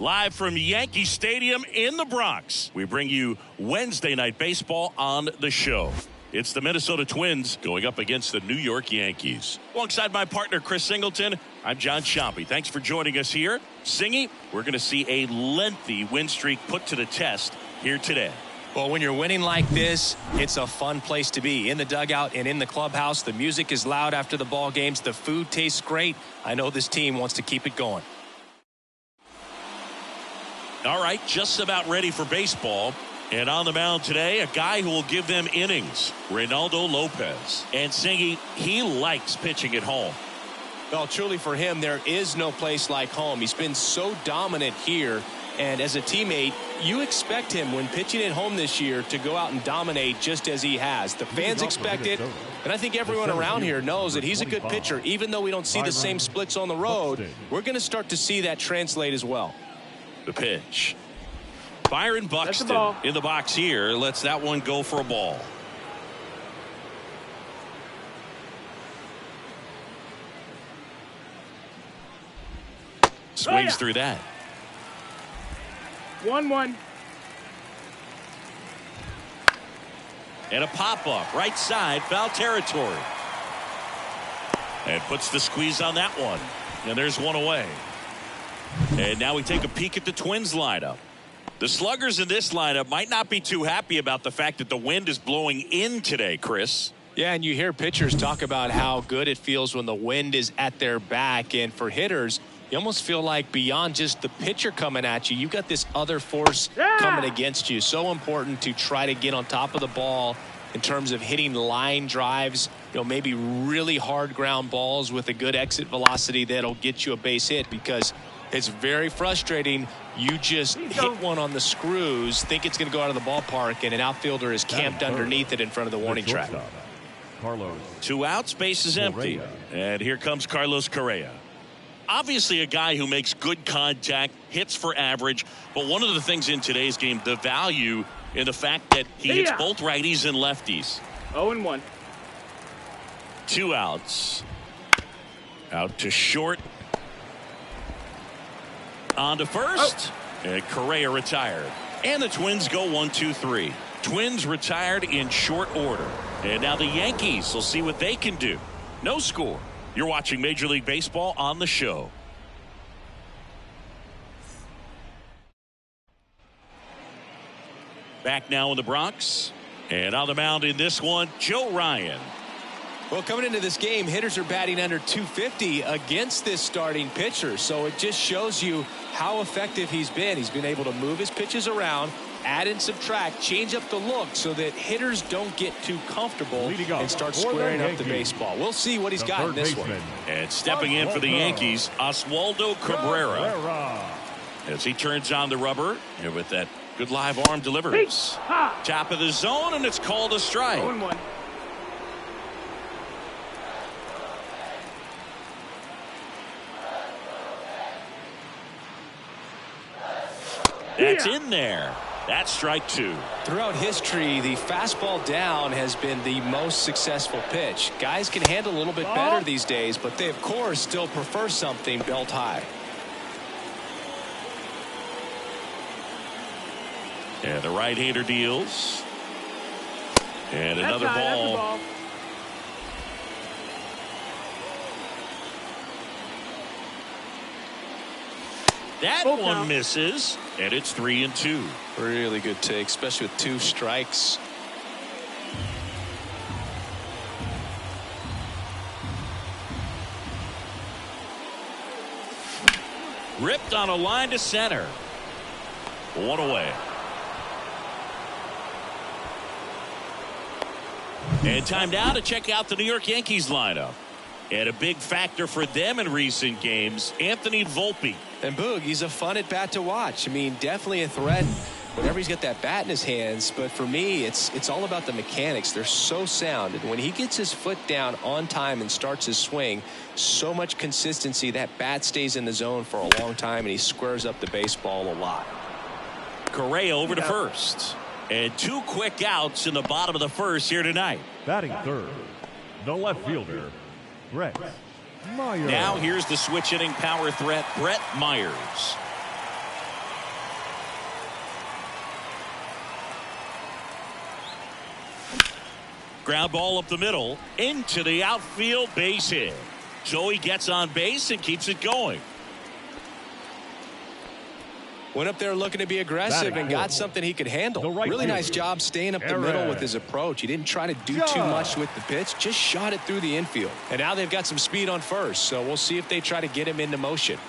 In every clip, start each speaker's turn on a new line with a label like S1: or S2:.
S1: Live from Yankee Stadium in the Bronx, we bring you Wednesday Night Baseball on the show. It's the Minnesota Twins going up against the New York Yankees. Alongside my partner, Chris Singleton, I'm John Sciambi. Thanks for joining us here. Singy, we're going to see a lengthy win streak put to the test here today.
S2: Well, when you're winning like this, it's a fun place to be. In the dugout and in the clubhouse, the music is loud after the ball games. The food tastes great. I know this team wants to keep it going.
S1: All right, just about ready for baseball. And on the mound today, a guy who will give them innings, Reynaldo Lopez. And Singy, he likes pitching at home.
S2: Well, truly for him, there is no place like home. He's been so dominant here. And as a teammate, you expect him when pitching at home this year to go out and dominate just as he has. The fans expect it. And I think everyone around here knows that he's a good pitcher. Even though we don't see the same splits on the road, we're going to start to see that translate as well.
S1: The pitch. Byron Buxton in the box here lets that one go for a ball. Swings through that.
S3: 1-1.
S1: And a pop-up right side, foul territory. And puts the squeeze on that one. And there's one away. And now we take a peek at the Twins lineup. The sluggers in this lineup might not be too happy about the fact that the wind is blowing in today, Chris.
S2: Yeah, and you hear pitchers talk about how good it feels when the wind is at their back. And for hitters, you almost feel like beyond just the pitcher coming at you, you've got this other force coming against you. So important to try to get on top of the ball in terms of hitting line drives, maybe really hard ground balls with a good exit velocity that'll get you a base hit, because it's very frustrating. You just hit one on the screws, think it's going to go out of the ballpark, and an outfielder is camped underneath it in front of the warning track.
S1: Two outs, base is empty. And here comes Carlos Correa. Obviously a guy who makes good contact, hits for average, but one of the things in today's game, the value in the fact that he hits both righties and lefties.
S3: 0-1.
S1: Two outs. Out to short. On to first. And Correa retired. And the Twins go 1-2-3. Twins retired in short order. And now the Yankees will see what they can do. No score. You're watching Major League Baseball on the show. Back now in the Bronx. And on the mound in this one, Joe Ryan.
S2: Well, coming into this game, hitters are batting under 250 against this starting pitcher. So it just shows you how effective he's been. He's been able to move his pitches around, add and subtract, change up the look so that hitters don't get too comfortable and start squaring up the baseball. We'll see what he's got in this one.
S1: And stepping in for the Yankees, Oswaldo Cabrera. As he turns on the rubber and with that good live arm delivers. Top of the zone, and it's called a strike.
S3: 0-1.
S1: That's in there. That's strike two.
S2: Throughout history, the fastball down has been the most successful pitch. Guys can handle a little bit better these days, but they, of course, still prefer something belt high.
S1: And the right-hander deals. And another ball. That one misses, and it's 3-2.
S2: Really good take, especially with two strikes.
S1: Ripped on a line to center. One away. And time now to check out the New York Yankees lineup. And a big factor for them in recent games, Anthony Volpe.
S2: And Boog, he's a fun at bat to watch. I mean, definitely a threat whenever he's got that bat in his hands. But for me, it's all about the mechanics. They're so sound. And when he gets his foot down on time and starts his swing, so much consistency, that bat stays in the zone for a long time, and he squares up the baseball a lot.
S1: Correa over to first. And two quick outs in the bottom of the first here tonight.
S4: Batting third, the left fielder, Brett Myers.
S1: Now here's the switch hitting power threat, Brett Myers. Ground ball up the middle into the outfield, base hit. So he gets on base and keeps it going.
S2: Went up there looking to be aggressive and got something he could handle. Really nice job staying up the middle with his approach. He didn't try to do too much with the pitch, just shot it through the infield. And now they've got some speed on first, so we'll see if they try to get him into motion.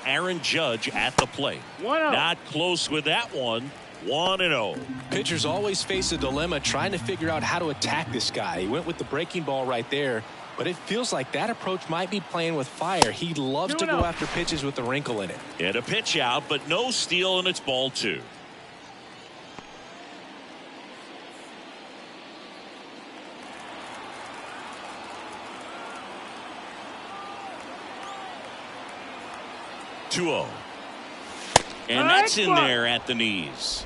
S1: Aaron Judge at the plate. Not close with that one. 1-0.
S2: Pitchers always face a dilemma trying to figure out how to attack this guy. He went with the breaking ball right there, but it feels like that approach might be playing with fire. He loves to go after pitches with a wrinkle in it.
S1: And a pitch out, but no steal, and it's ball 2. And that's in there at the knees.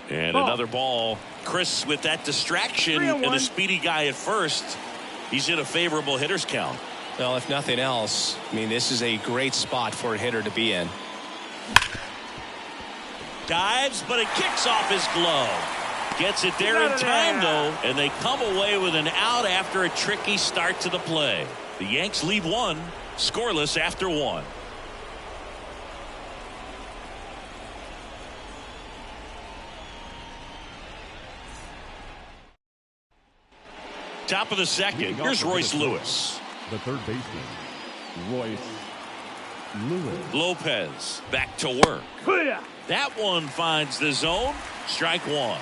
S1: And another ball. Chris with that distraction and a speedy guy at first. He's in a favorable hitter's count.
S2: Well, if nothing else, I mean, this is a great spot for a hitter to be in.
S1: Dives, but it kicks off his glove. Gets it there in time, though, and they come away with an out after a tricky start to the play. The Yanks lead 1, scoreless after 1. Top of the second. Here's Royce Lewis.
S4: The third baseman, Royce Lewis.
S1: Lopez back to work. That one finds the zone. Strike 1.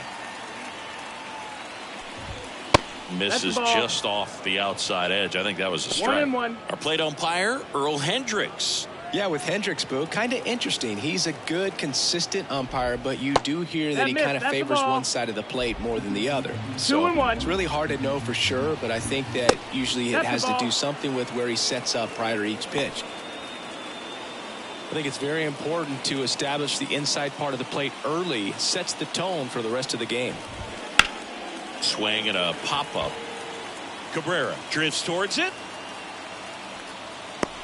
S1: Misses just off the outside edge. I think that was a strike. Our plate umpire, Earl Hendricks.
S2: Yeah, with Hendricks, Boo, kind of interesting. He's a good, consistent umpire, but you do hear that he kind of favors one side of the plate more than the other. So it's really hard to know for sure, but I think that usually it has to do something with where he sets up prior to each pitch. I think it's very important to establish the inside part of the plate early. It sets the tone for the rest of the game.
S1: Swing and a pop-up. Cabrera drifts towards it.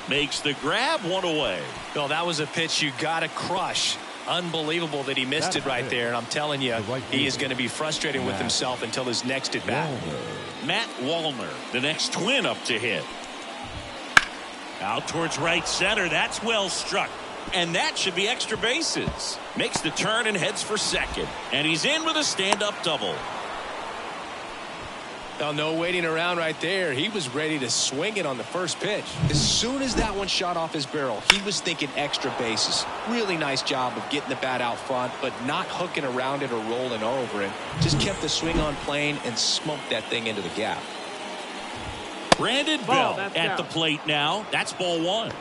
S1: Makes the grab, 1 away.
S2: No, that was a pitch you got to crush. Unbelievable that he missed it right there. And I'm telling you, he is going to be frustrated with himself until his next at bat.
S1: Matt Wallner, the next Twin up to hit. Out towards right center. That's well struck. And that should be extra bases. Makes the turn and heads for second. And he's in with a stand-up double.
S2: Now, no waiting around right there. He was ready to swing it on the first pitch. As soon as that one shot off his barrel, he was thinking extra bases. Really nice job of getting the bat out front, but not hooking around it or rolling over it. Just kept the swing on plane and smoked that thing into the gap.
S1: Brandon Bell at the plate now. That's ball 1.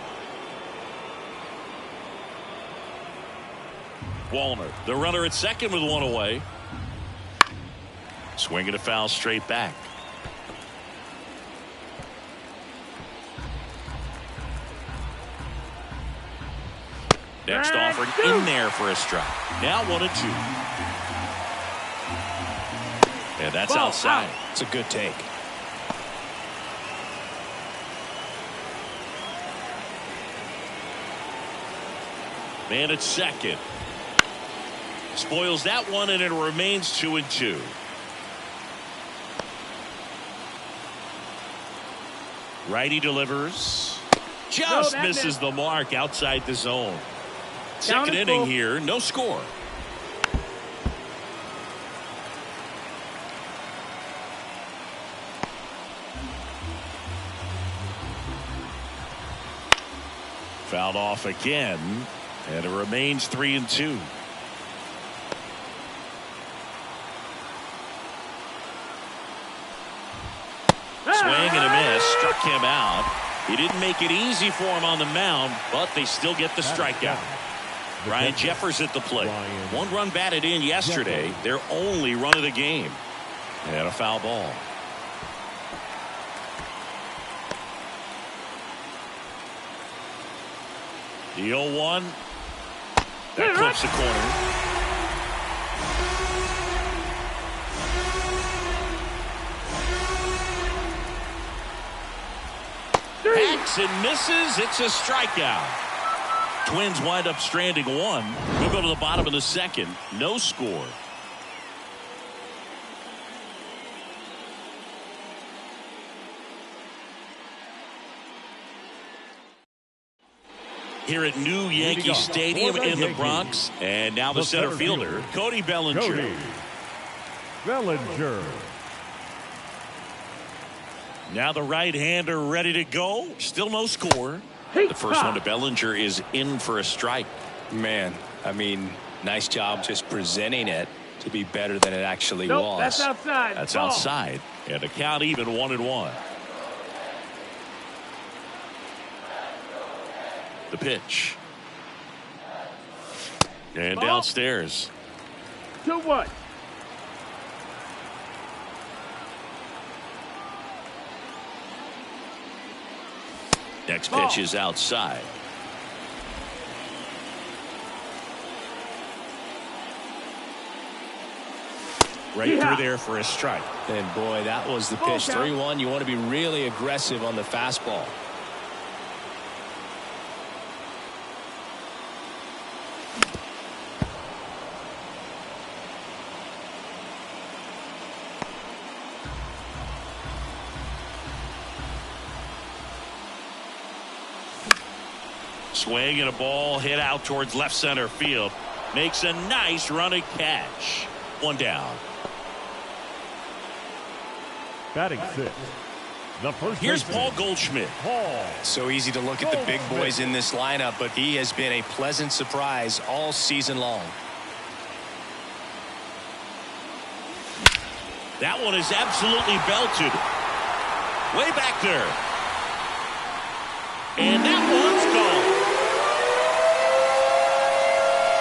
S1: Wallner, the runner at second with 1 away. Swinging a foul straight back. Next offering in there for a strike. Now 1-2. And that's outside.
S2: It's a good take.
S1: Man at second. Spoils that one, and it remains 2-2. Righty delivers. Just misses the mark outside the zone. Second inning here, no score. Fouled off again, and it remains 3-2. Swing and a miss, struck him out. He didn't make it easy for him on the mound, but they still get the strikeout. Ryan Jeffers at the plate. 1 run batted in yesterday, their only run of the game. And a foul ball. The 0-1. That clips the corner. Hacks and misses. It's a strikeout. Twins wind up stranding one. We'll go to the bottom of the second. No score. Here at new Yankee Stadium in the Bronx. And now the center fielder, Cody Bellinger.
S4: Cody Bellinger.
S1: Now the right-hander ready to go. Still no score. The first one to Bellinger is in for a strike.
S2: Man, I mean, nice job just presenting it to be better than it actually was.
S3: That's outside.
S1: That's outside. And the count even 1-1. The pitch. And downstairs.
S3: 2-1.
S1: Next pitch is outside. Right through there for a strike.
S2: And boy, that was the pitch. 3-1. You want to be really aggressive on the fastball.
S1: Swing and a ball hit out towards left center field. Makes a nice running catch. One down.
S4: Batting sixth. The first
S1: Here's
S4: baseman,
S1: Paul Goldschmidt.
S2: So easy to look at the big boys in this lineup, but he has been a pleasant surprise all season long.
S1: That one is absolutely belted. Way back there. And that one's gone.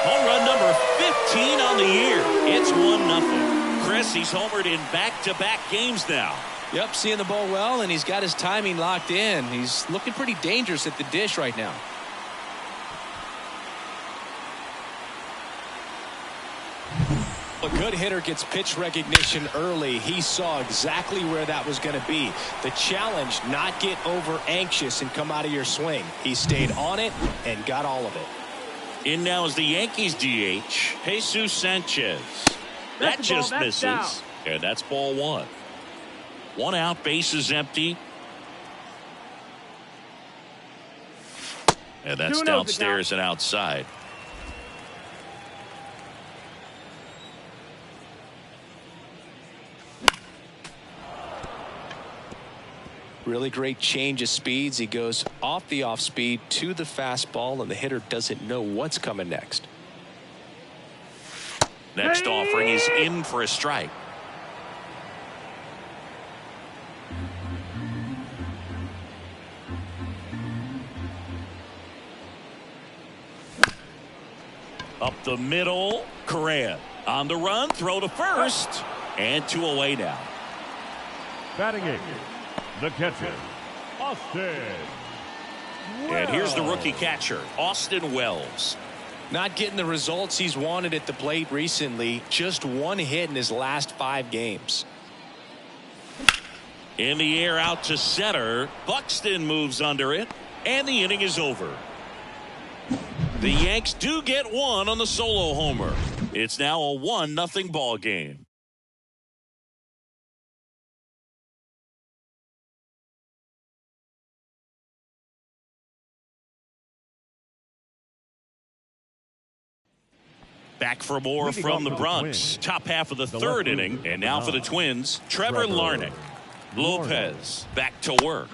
S1: Home run number 15 on the year. It's 1-0. Chris, he's homered in back-to-back games now.
S2: Yep, seeing the ball well, and he's got his timing locked in. He's looking pretty dangerous at the dish right now. A good hitter gets pitch recognition early. He saw exactly where that was going to be. The challenge, not get over anxious and come out of your swing. He stayed on it and got all of it.
S1: In now is the Yankees DH, Jesus Sanchez. That just misses. And that's ball one. One out, bases empty. And that's downstairs and outside.
S2: Really great change of speeds. He goes off the off speed to the fastball, and the hitter doesn't know what's coming next.
S1: Next offering is in for a strike. Up the middle, Correa on the run, throw to first, and 2 away now.
S4: Batting eighth. The catcher, Austin.
S1: And here's the rookie catcher, Austin Wells.
S2: Not getting the results he's wanted at the plate recently. Just one hit in his last 5 games.
S1: In the air out to center. Buxton moves under it, and the inning is over. The Yanks do get one on the solo homer. It's now a 1-0 ball game. Back for more from the Bronx. Top half of the third inning. And now for the Twins, Trevor Larnach. Lopez back to work.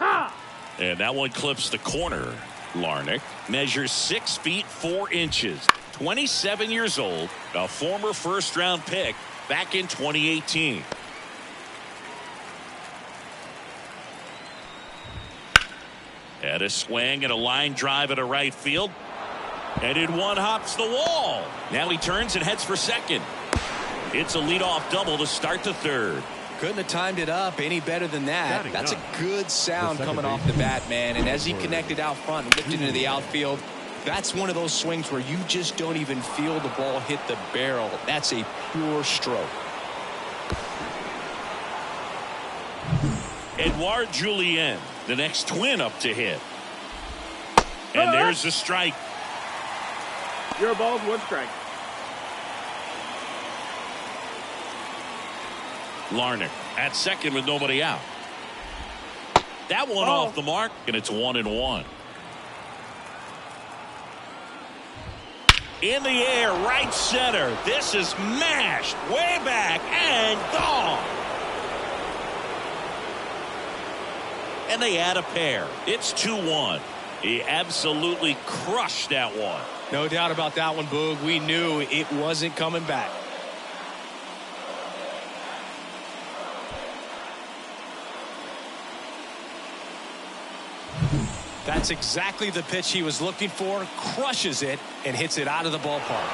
S1: And that one clips the corner. Larnach measures 6 feet 4 inches. 27 years old. A former first-round pick back in 2018. And a swing and a line drive at a right field. And in one hops the wall. Now he turns and heads for second. It's a leadoff double to start the third.
S2: Couldn't have timed it up any better than that. That's a good sound coming off the bat, man. And as he connected out front and lifted into the outfield, that's one of those swings where you just don't even feel the ball hit the barrel. That's a pure stroke.
S1: Edouard Julien, the next Twin up to hit. And there's the strike.
S3: Zero balls, one strike.
S1: Larnick at second with nobody out. That one off the mark, and it's 1-1. In the air, right center. This is mashed way back and gone. And they add a pair. It's 2-1. He absolutely crushed that one.
S2: No doubt about that one, Boog. We knew it wasn't coming back. That's exactly the pitch he was looking for. Crushes it and hits it out of the ballpark.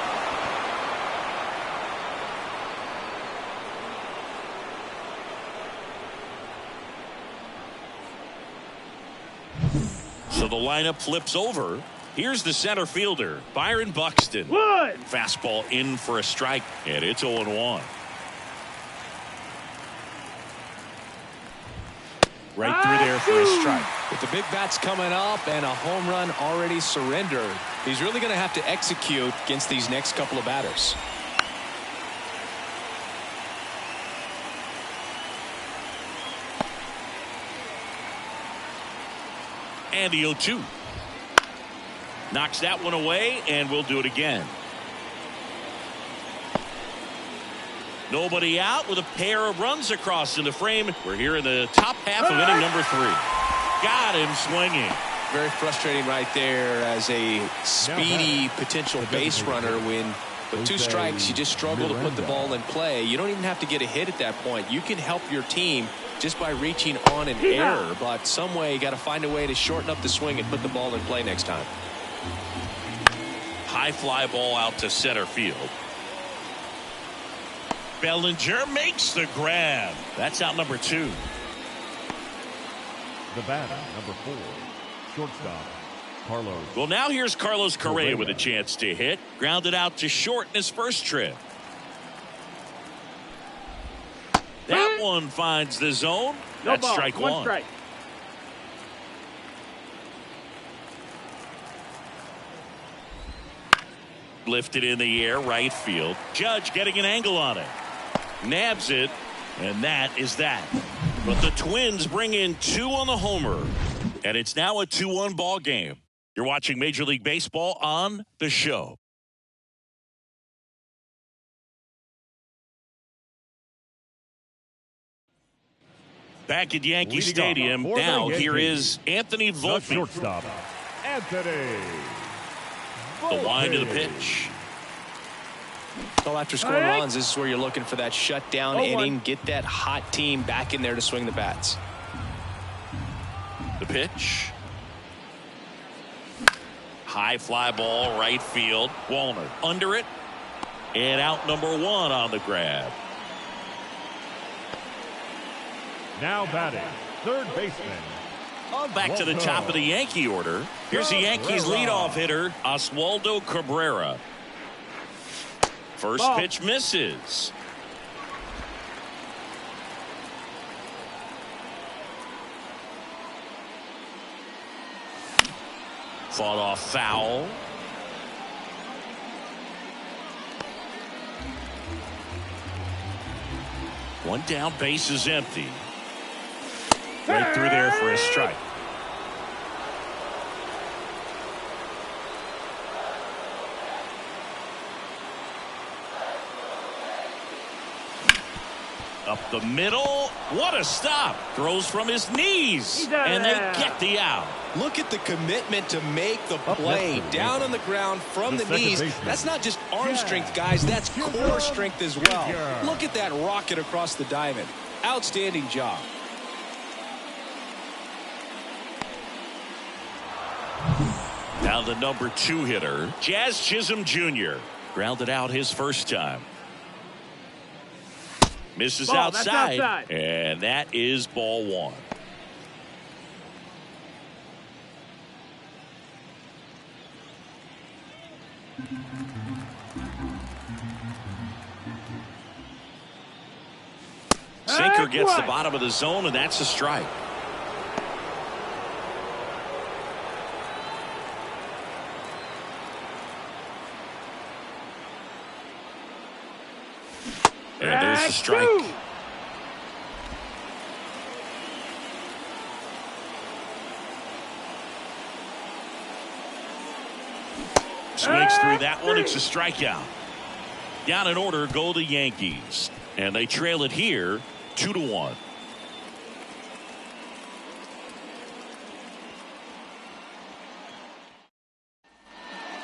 S1: So the lineup flips over. Here's the center fielder, Byron Buxton.
S3: One.
S1: Fastball in for a strike, and it's 0-1. Right through there for a strike.
S2: With the big bats coming up and a home run already surrendered, he's really going to have to execute against these next couple of batters.
S1: And the 0-2. Knocks that one away, and we'll do it again. Nobody out with a pair of runs across in the frame. We're here in the top half of inning number 3. Got him swinging.
S2: Very frustrating right there as a speedy potential base runner when with 2 strikes you just struggle to put the ball in play. You don't even have to get a hit at that point. You can help your team just by reaching on an error, but some way you got to find a way to shorten up the swing and put the ball in play next time.
S1: High fly ball out to center field. Bellinger makes the grab. That's out number 2.
S4: The batter, number 4, shortstop, Carlos.
S1: Well, now here's Carlos Correa with a chance to hit. Grounded out to short in his first trip. That one finds the zone. That's strike 1.
S3: Strike.
S1: Lifted in the air, right field. Judge getting an angle on it. Nabs it, and that is that. But the Twins bring in 2 on the homer, and it's now a 2-1 ball game. You're watching Major League Baseball on the show. Back at Yankee Stadium, now here is Anthony Volpe.
S4: Shortstop, Anthony.
S1: The wind of the pitch.
S2: Well, after scoring runs, this is where you're looking for that shutdown inning. Get that hot team back in there to swing the bats.
S1: The pitch. High fly ball, right field. Walner under it. And out number 1 on the grab.
S4: Now batting, third baseman.
S1: Back to the top of the Yankee order. Here's the Yankees leadoff hitter, Oswaldo Cabrera. First pitch misses. Fought off foul. One down, base is empty. Right through there for a strike. Up the middle. What a stop. Throws from his knees. And they get the out.
S2: Look at the commitment to make the play down on the ground from the knees. That's not just arm strength, guys. That's core strength as well. Look at that rocket across the diamond. Outstanding job.
S1: Now the number 2 hitter, Jazz Chisholm Jr. Grounded out his first time. Misses outside. And that is ball 1. Sinker gets the bottom of the zone, and that's a strike. And there's the strike. Swings through that one. It's a strikeout. Down in order go the Yankees. And they trail it here 2-1.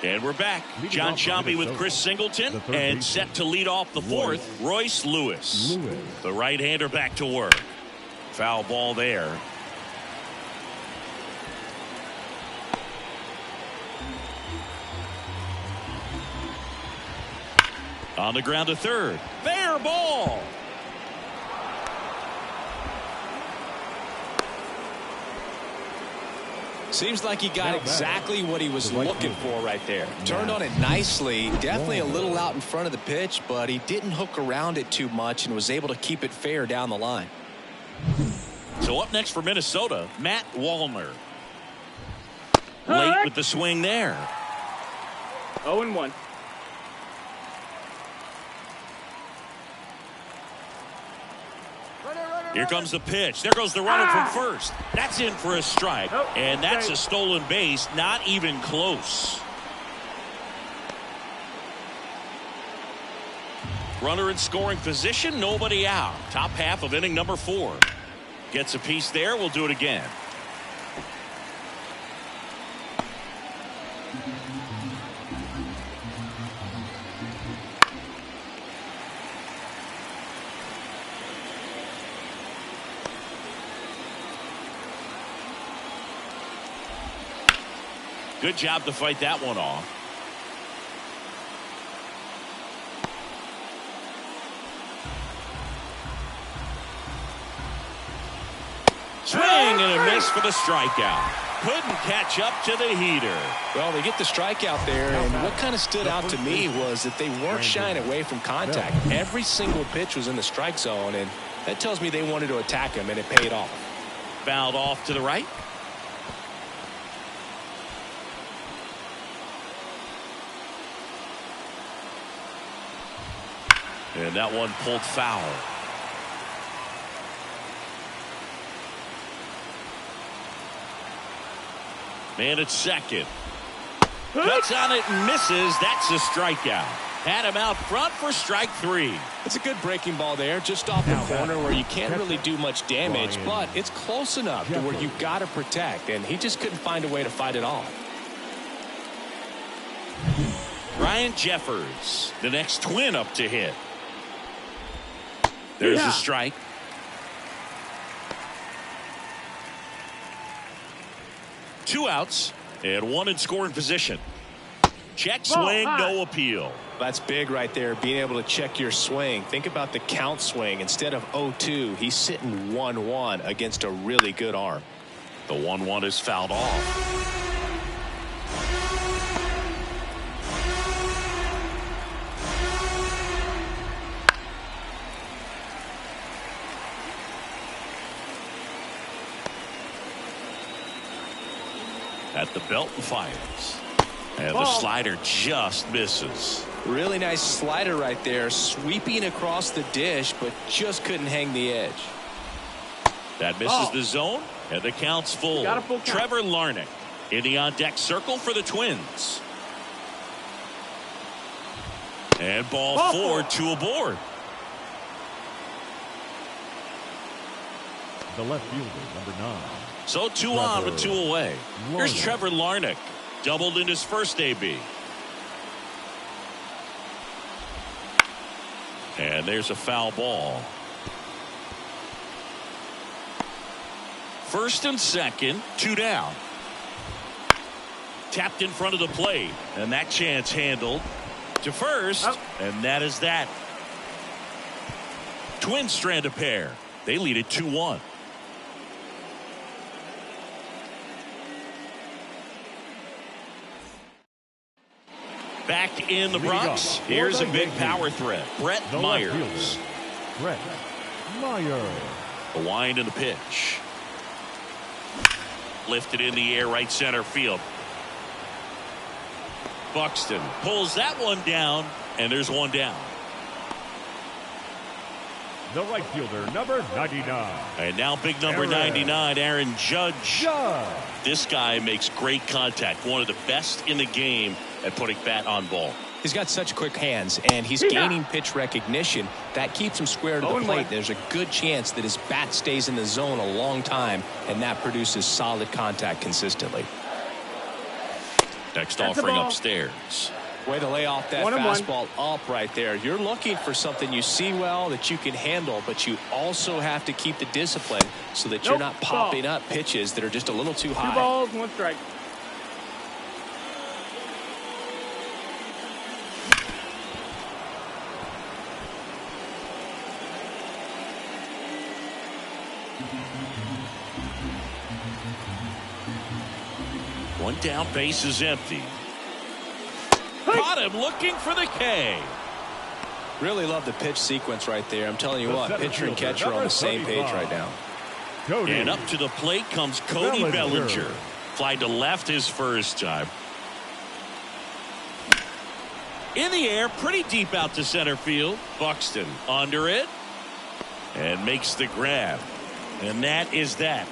S1: And we're back. John Sciambi with Chris Singleton. And set to lead off the fourth, Royce Lewis. The right-hander back to work. Foul ball there. On the ground to third. Fair ball.
S2: Seems like he got exactly what he was looking for right there. Turned on it nicely. Definitely a little out in front of the pitch, but he didn't hook around it too much and was able to keep it fair down the line.
S1: So up next for Minnesota, Matt Wallner. Late with the swing there.
S3: 0-1.
S1: Here comes the pitch. There goes the runner from first. That's in for a strike. And that's a stolen base. Not even close. Runner in scoring position. Nobody out. Top half of inning number 4. Gets a piece there. We'll do it again. Good job to fight that one off. Swing and a miss for the strikeout. Couldn't catch up to the heater.
S2: Well, they get the strikeout there, and what kind of stood out to me was that they weren't shying away from contact. Every single pitch was in the strike zone, and that tells me they wanted to attack him, and it paid off.
S1: Fouled off to the right. And that one pulled foul. Man at second. Cuts on it and misses. That's a strikeout. Had him out front for strike 3.
S2: It's a good breaking ball there, just off the corner where you can't really do much damage, but it's close enough to where you've got to protect, and he just couldn't find a way to fight it off.
S1: Ryan Jeffers, the next Twin up to hit. There's a strike. Two outs and one in scoring position. Check swing, no appeal.
S2: That's big right there, being able to check your swing. Think about the count swing. Instead of 0-2, he's sitting 1-1 against a really good arm.
S1: The 1-1 is fouled off. At the belt and fires. And the slider just misses.
S2: Really nice slider right there, sweeping across the dish, but just couldn't hang the edge.
S1: That misses the zone, and the count's full. Trevor Larnach in the on-deck circle for the Twins. And ball 4, 2 aboard.
S4: The left fielder, number 9.
S1: So 2 on with 2 away. Here's Trevor Larnach. Doubled in his first AB. And there's a foul ball. First and second, 2 down. Tapped in front of the plate. And that chance handled to first. And that is that. Twins strand a pair. They lead it 2-1. Back in the Bronx, here's a big power threat. Brett Myers.
S4: Brett Myers.
S1: The wind and the pitch. Lifted in the air, right center field. Buxton pulls that one down, and there's one down.
S4: the right fielder, number 99.
S1: And now big number 99, Aaron Judge. This guy makes great contact. One of the best in the game at putting bat on ball.
S2: He's got such quick hands, and he's gaining pitch recognition. That keeps him square to the plate. There's a good chance that his bat stays in the zone a long time, and that produces solid contact consistently.
S1: Next offering upstairs.
S2: Way to lay off that fastball up right there. You're looking for something you see well that you can handle, but you also have to keep the discipline so that you're not popping up pitches that are just a little too high.
S3: 2 balls, 1 strike.
S1: One down, base is empty. Caught him looking for the K.
S2: Really love the pitch sequence right there. I'm telling you what, pitcher and catcher are on the same page right now.
S1: And up to the plate comes Cody Bellinger. Fly to left his first time. In the air, pretty deep out to center field. Buxton under it and makes the grab. And that is that.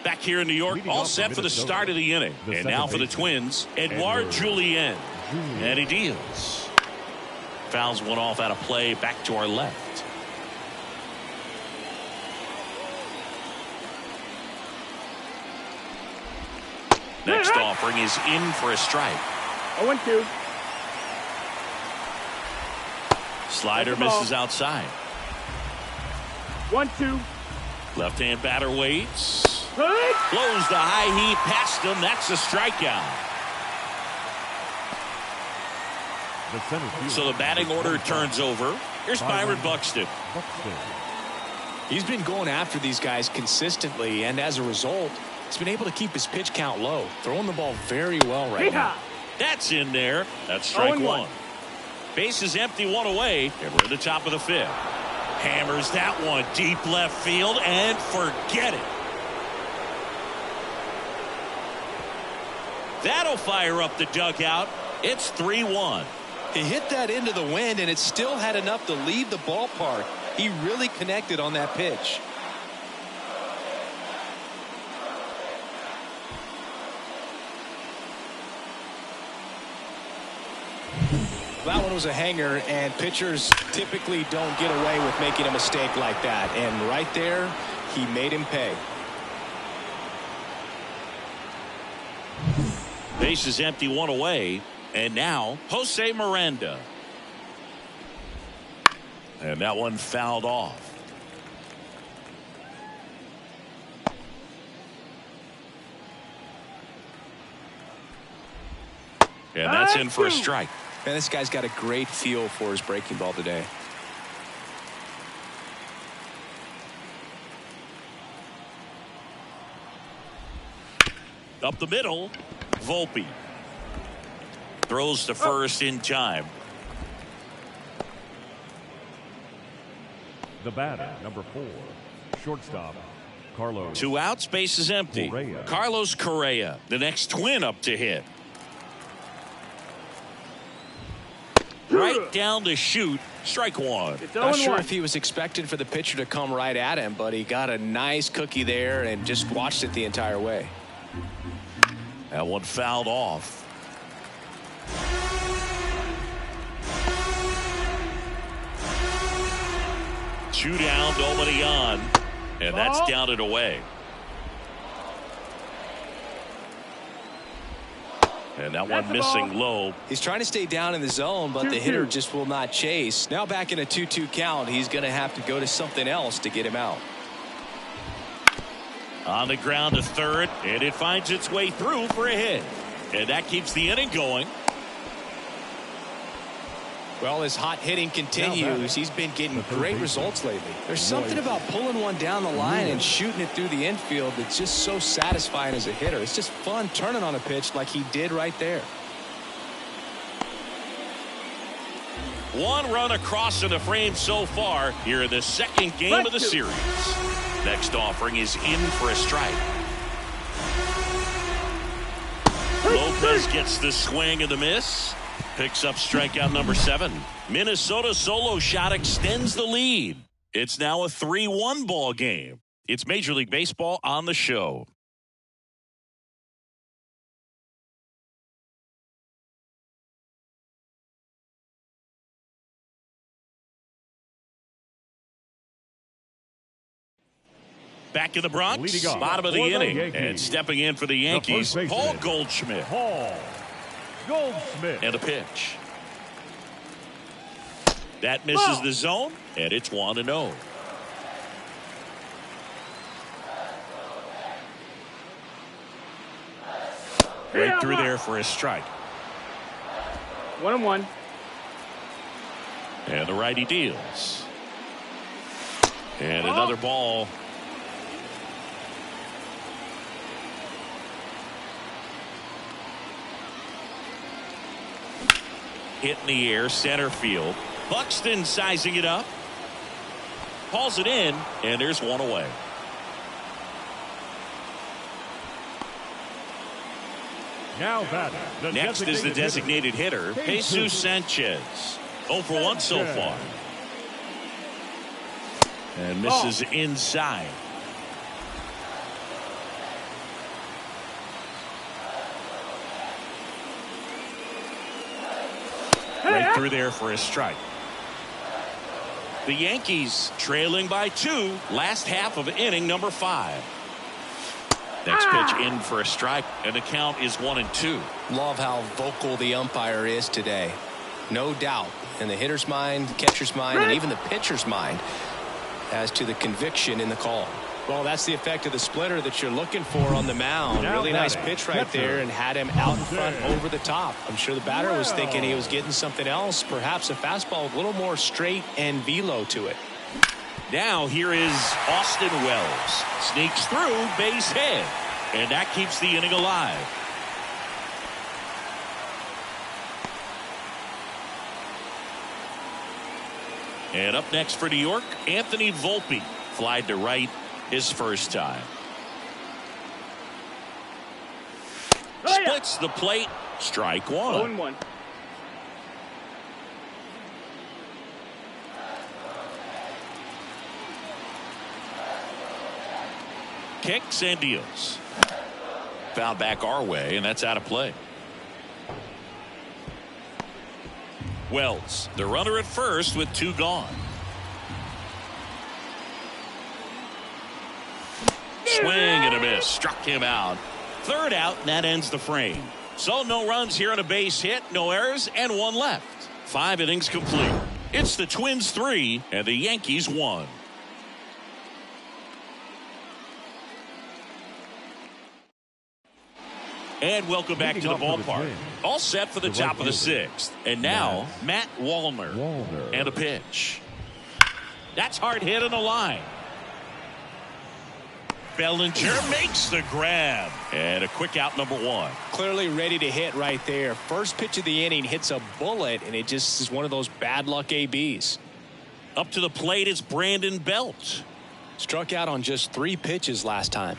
S1: Back here in New York, all set for the start of the inning. And now for the Twins, Edouard Julien. And he deals. Fouls one off out of play back to our left. Next offering is in for a strike.
S3: 0-2.
S1: Slider misses outside.
S3: 1-2.
S1: Left-hand batter waits. Blows the high heat past him. That's a strikeout. So the batting order turns over. Here's Byron Buxton.
S2: He's been going after these guys consistently, and as a result, he's been able to keep his pitch count low. Throwing the ball very well right now.
S1: That's in there. That's strike one. Base is empty, one away, and we're at the top of the 5th. Hammers that one deep left field, and forget it. That'll fire up the dugout. It's 3-1.
S2: He hit that into the wind, and it still had enough to leave the ballpark. He really connected on that pitch. That one was a hanger, and pitchers typically don't get away with making a mistake like that. And right there, he made him pay.
S1: Base is empty, one away. And now, Jose Miranda. And that one fouled off. And that's in for a strike.
S2: And this guy's got a great feel for his breaking ball today.
S1: Up the middle, Volpe. Throws to first in time.
S4: The batter, number 4, shortstop, Carlos.
S1: 2 outs, base is empty. Carlos Correa, the next Twin up to hit. Right down the chute, strike one.
S2: Not sure if he was expecting for the pitcher to come right at him, but he got a nice cookie there and just watched it the entire way.
S1: That one fouled off. Two down, nobody on, and that's down and away. And that one missing low.
S2: He's trying to stay down in the zone, but the hitter just will not chase. Now back in a 2-2 count, he's going to have to go to something else to get him out.
S1: On the ground to third, and it finds its way through for a hit. And that keeps the inning going.
S2: Well, his hot hitting continues. He's been getting great results lately. There's something about pulling one down the line and shooting it through the infield that's just so satisfying as a hitter. It's just fun turning on a pitch like he did right there.
S1: One run across in the frame so far here in the second game of the series. Next offering is in for a strike. Lopez gets the swing and the miss. Picks up strikeout number 7. Minnesota solo shot extends the lead. It's now a 3-1 ball game. It's Major League Baseball on the show. Back in the Bronx, bottom of the inning, and stepping in for the Yankees, Paul Goldschmidt. And a pitch. That misses the zone, and it's 1-0. Right through there for a strike.
S3: 1-1.
S1: And the righty deals. And another ball. Hit in the air, center field. Buxton sizing it up. Hauls it in, and there's one away.
S4: Now
S1: Next is the designated hitter, Jesus Sanchez. 0 for 1 so far. And misses inside. Right through there for a strike. The Yankees trailing by 2, last half of inning number 5. Next pitch in for a strike, and the count is 1-2.
S2: Love how vocal the umpire is today. No doubt in the hitter's mind, catcher's mind, and even the pitcher's mind as to the conviction in the call. Well, that's the effect of the splitter that you're looking for on the mound. Really nice pitch right there and had him out in front over the top. I'm sure the batter was thinking he was getting something else, perhaps a fastball with a little more straight and velo to it.
S1: Now here is Austin Wells. Sneaks through, base hit, and that keeps the inning alive. And up next for New York, Anthony Volpe. Flied to right his first time. Splits the plate. Strike 1.
S3: 0-1.
S1: Kicks and deals. Foul back our way, and that's out of play. Wells, the runner at first with 2 gone. Swing and a miss. Struck him out. 3rd out, and that ends the frame. So no runs here on a base hit, no errors, and 1 left. 5 innings complete. It's the Twins 3 and the Yankees 1. And welcome back to the ballpark. All set for the top of the 6th. And now, Matt Wallner. And a pitch. That's hard hit on the line. Bellinger makes the grab. And a quick out, number 1.
S2: Clearly ready to hit right there. First pitch of the inning hits a bullet, and it just is one of those bad luck ABs.
S1: Up to the plate is Brandon Belt.
S2: Struck out on just 3 pitches last time.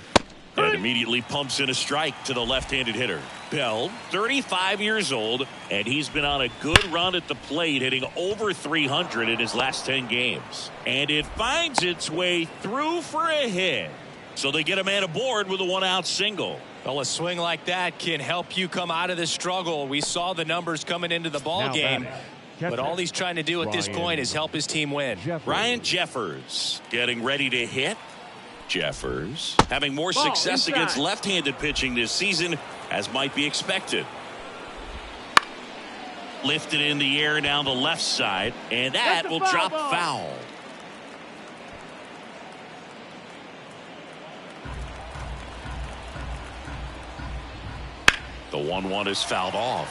S1: And immediately pumps in a strike to the left-handed hitter. Bell, 35 years old, and he's been on a good run at the plate, hitting over 300 in his last 10 games. And it finds its way through for a hit. So they get a man aboard with a 1-out single.
S2: Well, a swing like that can help you come out of this struggle. We saw the numbers coming into the ball game. But all he's trying to do at this point is help his team win.
S1: Ryan Jeffers getting ready to hit. Jeffers having more success against left-handed pitching this season, as might be expected. Lifted in the air down the left side, and that will drop foul. The 1-1 is fouled off.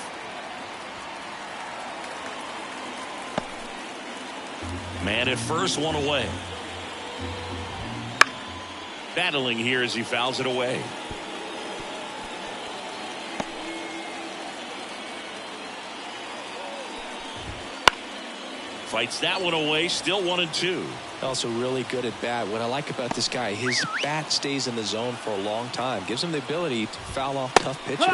S1: Man at first, 1 away. Battling here as he fouls it away. Fights that one away. Still 1-2.
S2: Also really good at bat. What I like about this guy, his bat stays in the zone for a long time. Gives him the ability to foul off tough pitches.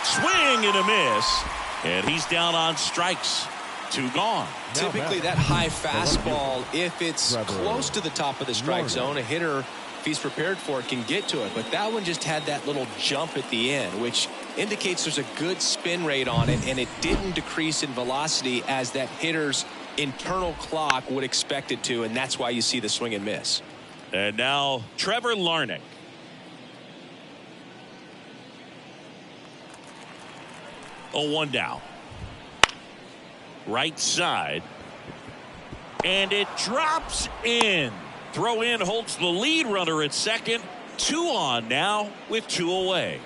S1: Swing and a miss. And he's down on strikes. 2 gone.
S2: Typically that high fastball, if it's close to the top of the strike zone, a hitter, if he's prepared for it, can get to it. But that one just had that little jump at the end, which indicates there's a good spin rate on it, and it didn't decrease in velocity as that hitter's internal clock would expect it to, and that's why you see the swing and miss.
S1: And now Trevor Larnach. Oh, 1 down. Right side. And it drops in. Throw in holds the lead runner at second. 2 on now with 2 away.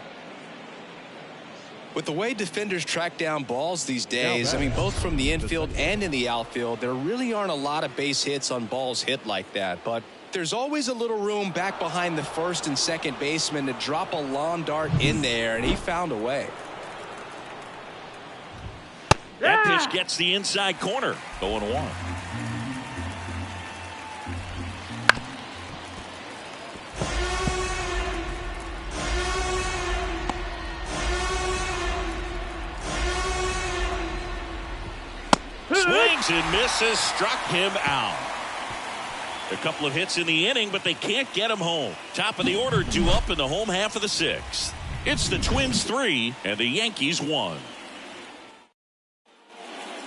S2: With the way defenders track down balls these days, I mean, both from the infield and in the outfield, there really aren't a lot of base hits on balls hit like that. But there's always a little room back behind the first and second baseman to drop a lawn dart in there, and he found a way.
S1: That pitch gets the inside corner. 0-1. Swings and misses, struck him out. A couple of hits in the inning, but they can't get him home. Top of the order due up in the home half of the 6th. It's the Twins 3 and the Yankees 1.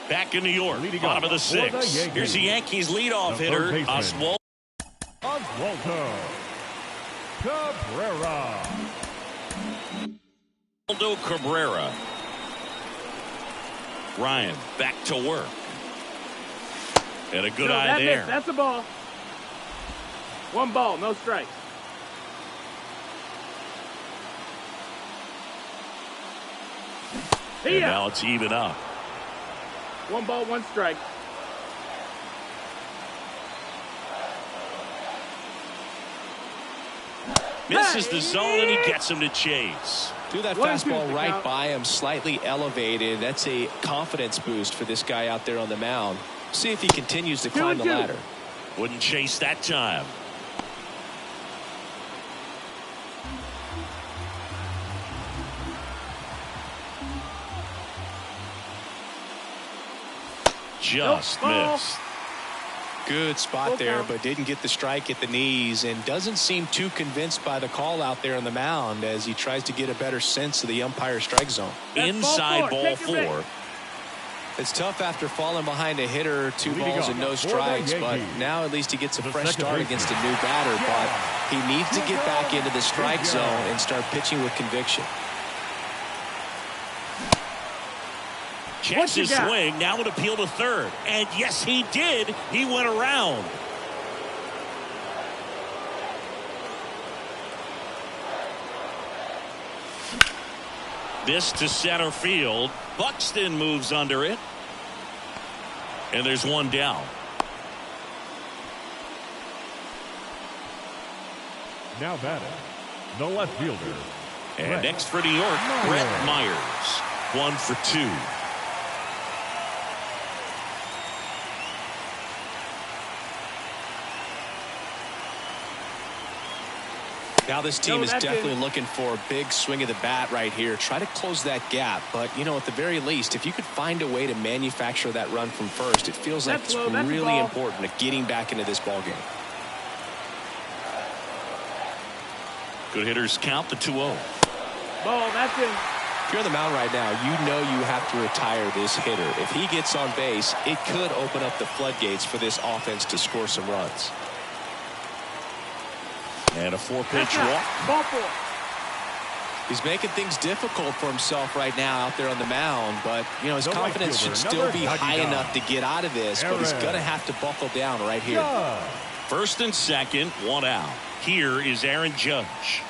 S1: Back in New York, bottom of the 6th. Here's the Yankees leadoff hitter, Oswaldo Cabrera. Ryan back to work. And a good eye there.
S3: That's a ball. 1 ball, no strikes.
S1: And now it's even up.
S3: 1 ball, 1 strike.
S1: Misses the zone and he gets him to chase.
S2: Threw that fastball right by him, slightly elevated. That's a confidence boost for this guy out there on the mound. See if he continues to climb the ladder.
S1: Wouldn't chase that time. Just missed.
S2: Good spot there, but didn't get the strike at the knees, and doesn't seem too convinced by the call out there on the mound as he tries to get a better sense of the umpire strike zone.
S1: Inside ball 4.
S2: It's tough after falling behind a hitter, 2 balls and no strikes, but now at least he gets a fresh start against a new batter, but he needs to get back into the strike zone and start pitching with conviction.
S1: Checks his swing, now an appeal to third. And yes, he did. He went around. This to center field. Buxton moves under it. And there's 1 down.
S4: Now batting, the left fielder.
S1: And next for New York, Brett Myers. 1 for 2.
S2: Now this team is definitely looking for a big swing of the bat right here. Try to close that gap. But, you know, at the very least, if you could find a way to manufacture that run from first, it feels like it's really important to getting back into this ball game.
S1: Good hitters count the 2-0.
S3: Ball, that's in.
S2: If you're on the mound right now, you know you have to retire this hitter. If he gets on base, it could open up the floodgates for this offense to score some runs.
S1: And a 4-pitch walk.
S3: Ball 4.
S2: He's making things difficult for himself right now out there on the mound, but you know his confidence should still be high enough to get out of this, but he's going to have to buckle down right here.
S1: First and second, 1 out. Here is Aaron Judge.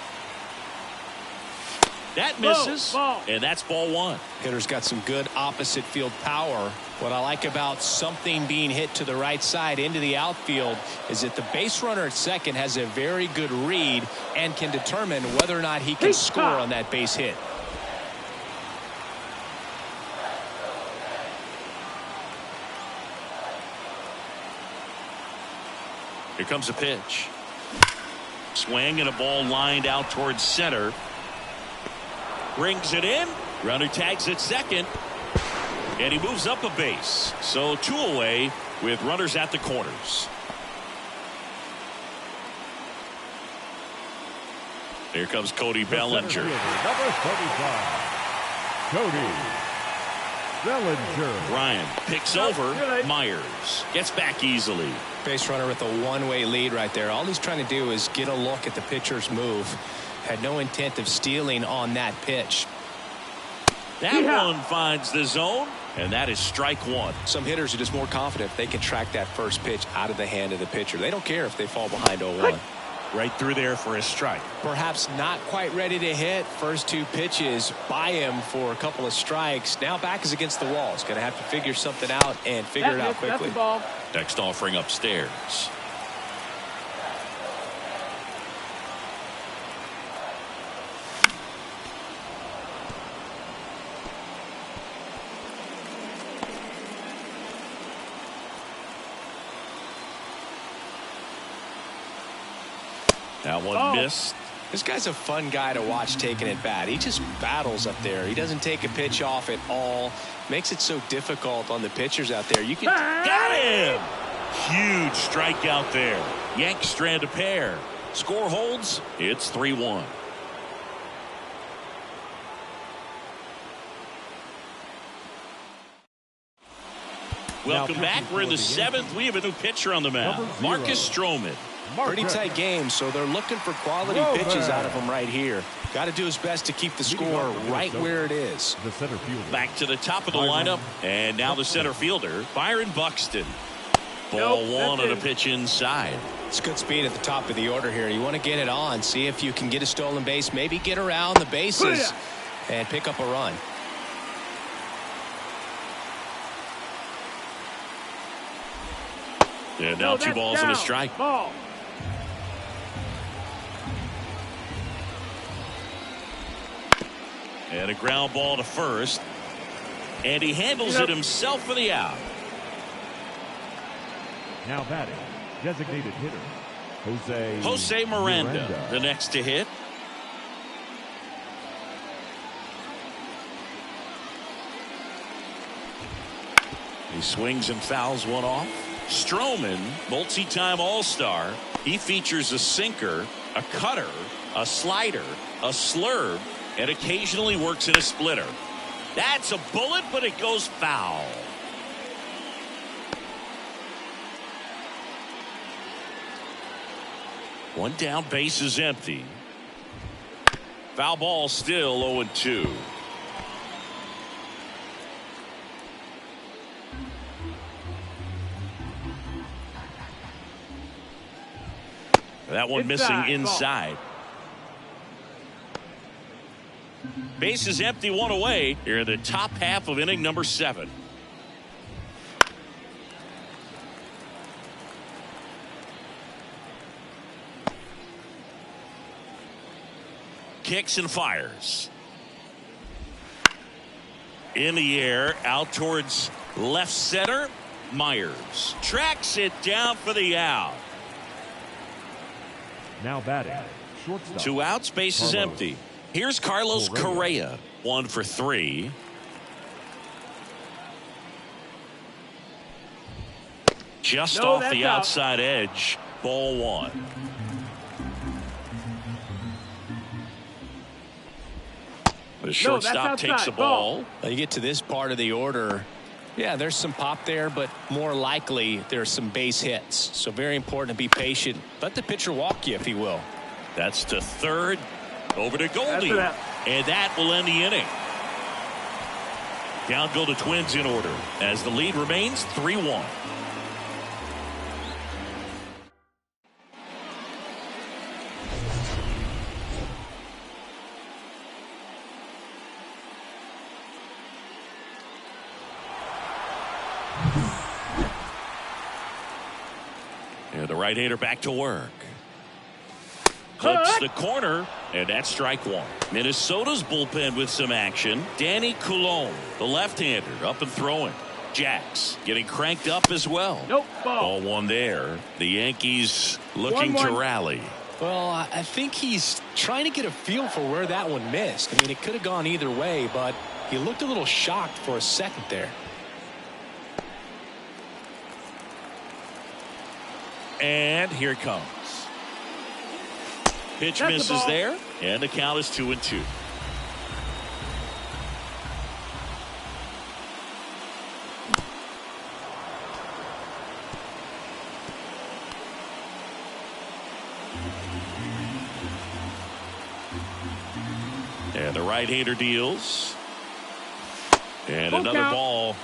S1: That misses, and that's ball 1.
S2: Hitter's got some good opposite field power. What I like about something being hit to the right side into the outfield is that the base runner at second has a very good read and can determine whether or not he can score on that base hit.
S1: Here comes a pitch. Swing and a ball lined out towards center. Brings it in. Runner tags at second. And he moves up a base. So 2 away with runners at the corners. Here comes Cody Bellinger.
S4: Number 35, Cody Bellinger.
S1: Ryan picks over Myers. Gets back easily.
S2: Base runner with a one-way lead right there. All he's trying to do is get a look at the pitcher's move. Had no intent of stealing on that pitch.
S1: That one finds the zone, and that is strike one.
S2: Some hitters are just more confident if they can track that first pitch out of the hand of the pitcher. They don't care if they fall behind 0-1.
S1: Right through there for a strike.
S2: Perhaps not quite ready to hit. First 2 pitches by him for a couple of strikes. Now back is against the wall. He's going to have to figure something out and figure it out quickly.
S1: Next offering upstairs. That one missed.
S2: This guy's a fun guy to watch taking at bat. He just battles up there. He doesn't take a pitch off at all. Makes it so difficult on the pitchers out there. You can
S1: got him. Huge strikeout there. Yanks strand a pair. Score holds. It's 3-1. Welcome back. We're in the 7th. We have a new pitcher on the mound. Marcus Stroman.
S2: Pretty tight game, so they're looking for quality pitches out of him right here. Got to do his best to keep the score right where it is.
S4: The center fielder.
S1: Back to the top of the lineup, and now the center fielder, Byron Buxton. Ball one on a pitch inside.
S2: It's good speed at the top of the order here. You want to get it on, see if you can get a stolen base, maybe get around the bases and pick up a run.
S1: And now 2 balls and a strike.
S3: Ball.
S1: And a ground ball to first. And he handles it himself for the out.
S4: Now batting, designated hitter,
S1: Jose Miranda, the next to hit. He swings and fouls one off. Stroman, multi-time All-Star. He features a sinker, a cutter, a slider, a slurve, and occasionally works in a splitter. That's a bullet, but it goes foul. One down, base is empty. Foul ball still 0-2. That one missing inside. Base is empty, 1 away. Here in the top half of inning number 7. Kicks and fires. In the air, out towards left center. Myers tracks it down for the out.
S4: now batting, shortstop.
S1: 2 outs, base is empty. Here's Carlos Correa, 1 for 3. Just off the outside edge, ball 1. The shortstop takes the ball.
S2: You get to this part of the order. Yeah, there's some pop there, but more likely there's some base hits. So very important to be patient. Let the pitcher walk you, if he will.
S1: That's to third. Over to Goldie. And that will end the inning. Down go the Twins in order as the lead remains 3-1. And the right-hander back to work. Clips the corner, and that's strike 1. Minnesota's bullpen with some action. Danny Coulombe, the left-hander, up and throwing. Jacks getting cranked up as well.
S3: Nope.
S1: Ball one there. The Yankees looking to rally.
S2: Well, I think he's trying to get a feel for where that one missed. I mean, it could have gone either way, but he looked a little shocked for a second there.
S1: And here it comes. Pitch
S3: That's
S1: misses there, and the count is 2-2. And the right-hander deals. And
S3: Full
S1: another
S3: count.
S1: ball.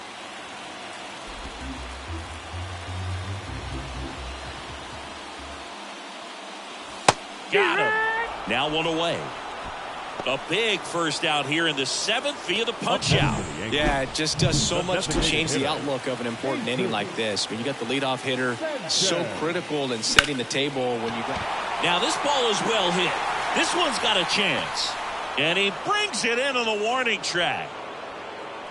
S1: Got him. Now one away. A big first out here in the 7th via the punch out.
S2: Yeah, it just does so much to change the outlook of an important inning like this. When you got the leadoff hitter, so critical in setting the table when you got.
S1: Now this ball is well hit. This one's got a chance. And he brings it into the warning track.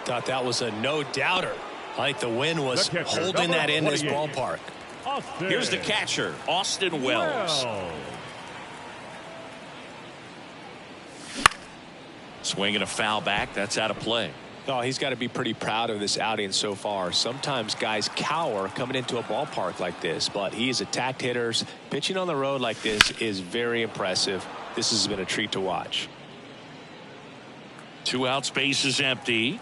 S2: Thought that was a no-doubter. Like the wind was holding that in this ballpark.
S1: Here's the catcher, Austin Wells. Swinging a foul back. That's out of play.
S2: Oh, he's got to be pretty proud of this outing so far. Sometimes guys cower coming into a ballpark like this, but he has attacked hitters. Pitching on the road like this is very impressive. This has been a treat to watch.
S1: 2 outs, base is empty.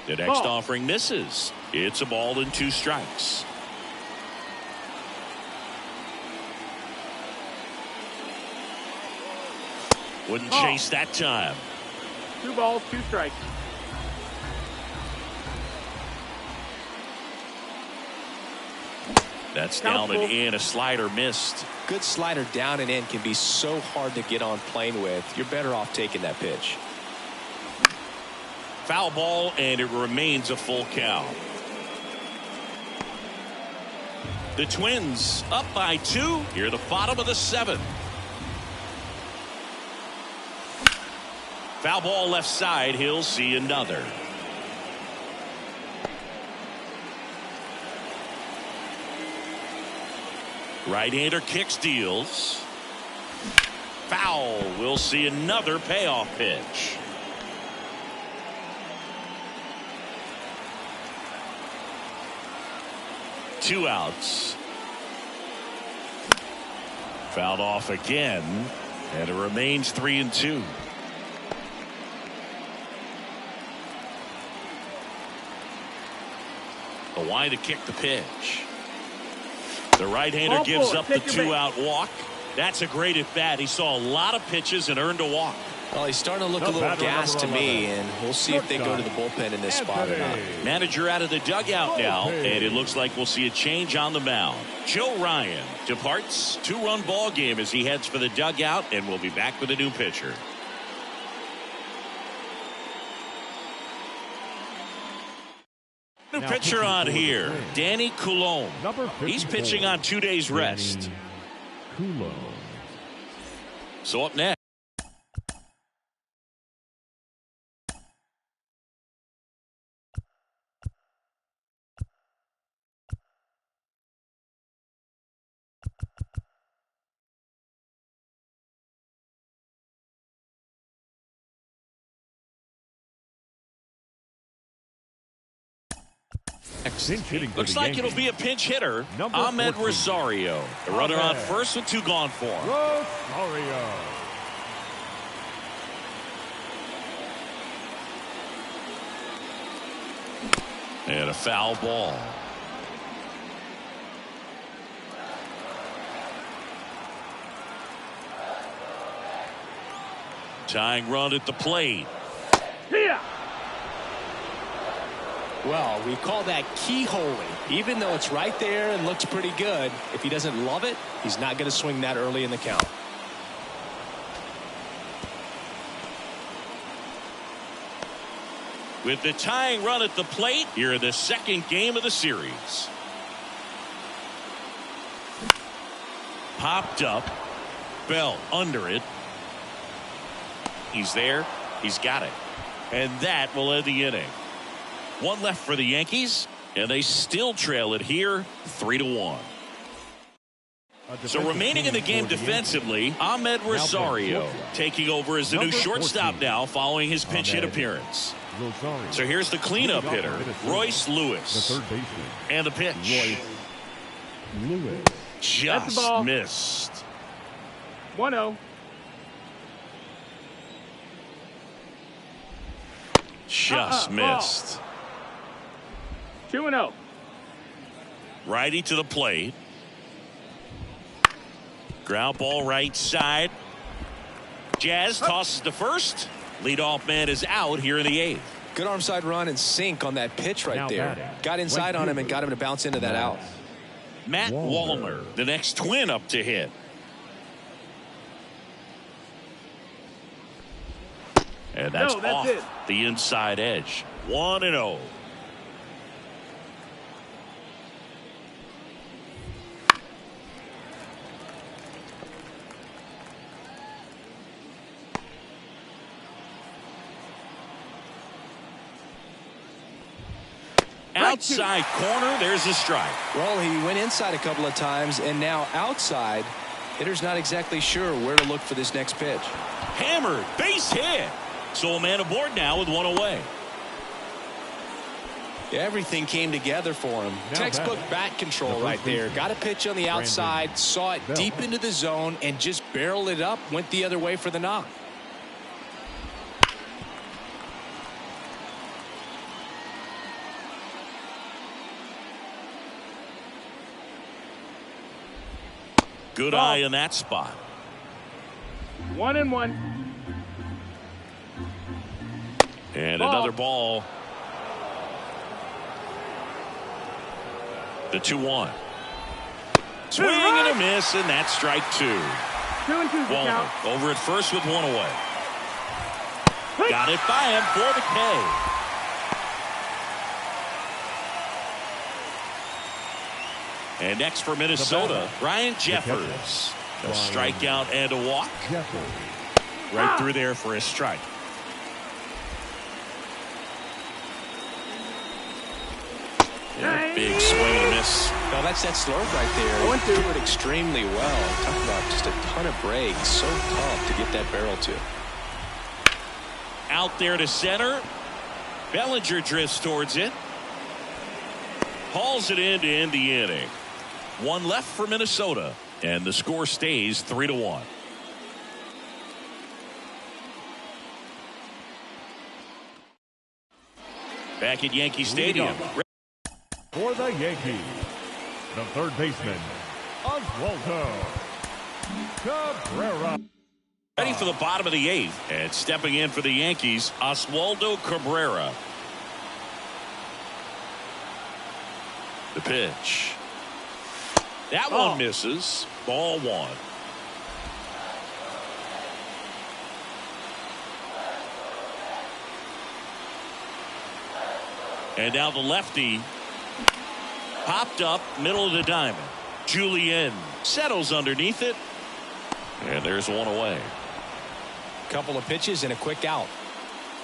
S1: The next offering misses. It's a ball and 2 strikes. Wouldn't chase that time.
S3: 2 balls, 2 strikes.
S1: That's down and in. A slider missed.
S2: Good slider down and in can be so hard to get on plane with. You're better off taking that pitch.
S1: Foul ball, and it remains a full count. The Twins up by 2 here, the bottom of the 7th. Foul ball left side. He'll see another. Right-hander kicks, deals. Foul. We'll see another payoff pitch. Two outs. Fouled off again, and it remains 3-2. The line to kick the pitch. The right-hander gives up the 2-out walk. That's a great at-bat. He saw a lot of pitches and earned a walk.
S2: Well, he's starting to look a little gassed to me, and we'll see if they go to the bullpen in this spot or not.
S1: Manager out of the dugout now, and it looks like we'll see a change on the mound. Joe Ryan departs. 2-run ball game as he heads for the dugout, and we'll be back with a new pitcher. New pitcher on here, Danny Coulombe. He's pitching on 2 days rest. So up next. Looks like it'll be a pinch hitter, Ahmed Rosario. The runner on first with 2 gone for him.
S4: Rosario.
S1: And a foul ball. Tying run at the plate.
S3: Yeah.
S2: Well, we call that keyholing. Even though it's right there and looks pretty good, if he doesn't love it, he's not going to swing that early in the count.
S1: With the tying run at the plate, here in the 2nd game of the series. Popped up. Bell under it. He's there. He's got it. And that will end the inning. One left for the Yankees, and they still trail it here 3-1. So remaining in the game defensively, Ahmed Rosario taking over as the new shortstop now following his pinch hit appearance. So here's the cleanup hitter, Royce Lewis.
S4: The third baseman.
S1: And the pitch.
S4: Royce Lewis.
S1: Just missed.
S3: 1-0.
S1: Just missed.
S3: 2-0.
S1: Righty to the plate. Ground ball right side. Jazz tosses to first. Leadoff man is out here in the 8th.
S2: Good arm side run and sink on that pitch right there. Got inside on him and got him to bounce into that out.
S1: Matt Wallner, the next Twin up to hit. And that's off the inside edge. 1-0. Outside corner, there's a strike.
S2: Well, he went inside a couple of times, and now outside. Hitter's not exactly sure where to look for this next pitch.
S1: Hammered, base hit. So a man aboard now with one away.
S2: Everything came together for him. Textbook bat control right there. Got a pitch on the outside, saw it deep into the zone, and just barreled it up, went the other way for the knock.
S1: Good eye in that spot.
S3: 1-1.
S1: And another ball. The 2-1. Swing and a miss, and that's strike 2.
S3: 2-2
S1: Wallner over at first with one away. Got it by him for the K. And next for Minnesota, Ryan Jeffers. A strikeout and a walk. Right through there for a strike. Yeah, big swing and a miss.
S2: No, that's that slurve right there. He threw it extremely well. Talk about just a ton of break. So tough to get that barrel to.
S1: Out there to center. Bellinger drifts towards it. Hauls it in to end the inning. One left for Minnesota, and the score stays 3-1. Back at Yankee Stadium.
S4: For the Yankees, the third baseman, Oswaldo Cabrera.
S1: Ready for the bottom of the 8th, and stepping in for the Yankees, Oswaldo Cabrera. The pitch. That one misses. Ball 1. And now the lefty popped up middle of the diamond. Julien settles underneath it. And there's one away.
S2: Couple of pitches and a quick out.